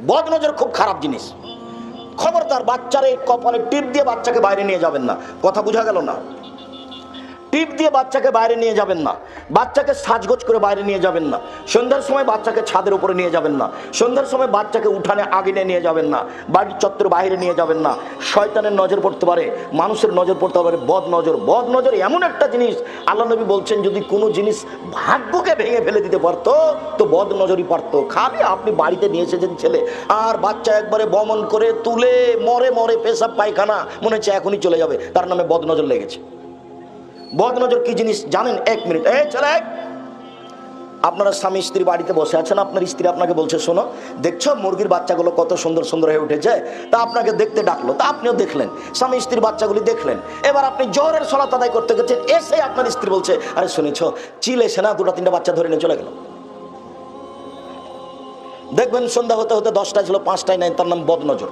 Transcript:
বদনজর খুব খারাপ জিনিস। খবরদার বাচ্চার এই কপালে টিপ দিয়ে বাচ্চাকে বাইরে নিয়ে যাবেন না। কথা বোঝা গেল না? টিপ দিয়ে বাচ্চাকে বাইরে নিয়ে যাবেন না, বাচ্চাকে সাজগোজ করে বাইরে নিয়ে যাবেন না, সন্ধ্যার সময় বাচ্চাকে ছাদের উপরে নিয়ে যাবেন না, সন্ধ্যার সময় বাচ্চাকে উঠানে আগিনে নিয়ে যাবেন না, বাড়ির চত্বর বাইরে নিয়ে যাবেন না। শয়তানের নজর পড়তে পারে, মানুষের নজর পড়তে পারে। বদ নজর এমন একটা জিনিস, আল্লাহ নবী বলছেন যদি কোনো জিনিস ভাগ্যকে ভেঙে ফেলে দিতে পারতো তো বদ নজরই পারতো। খালি আপনি বাড়িতে নিয়ে এসেছেন ছেলে, আর বাচ্চা একবারে বমন করে তুলে মরে মরে পেশাব পায়খানা, মনে হচ্ছে এখনই চলে যাবে, তার নামে বদ নজর লেগেছে। বদনজর কি জিনিস জানেন? এক মিনিট, ছেলে, আপনারা স্বামী স্ত্রী বাড়িতে বসে আছেন, আপনার স্ত্রী আপনাকে বলছে শোনো দেখছো মুরগির বাচ্চাগুলো কত সুন্দর সুন্দর হয়ে উঠেছে, তা আপনাকে দেখতে ডাকলো, তা আপনিও দেখলেন, স্বামী স্ত্রীর বাচ্চাগুলি দেখলেন। এবার আপনি জোহরের সালাত আদায় করতে গেছেন, এসে আপনার স্ত্রী বলছে আরে শুনেছো চিল এসে না দুটা তিনটা বাচ্চা ধরে নিয়ে চলে গেল। দেখবেন সন্ধ্যা হতে হতে 10টায় ছিল 5টায় নাই, তার নাম বদনজর।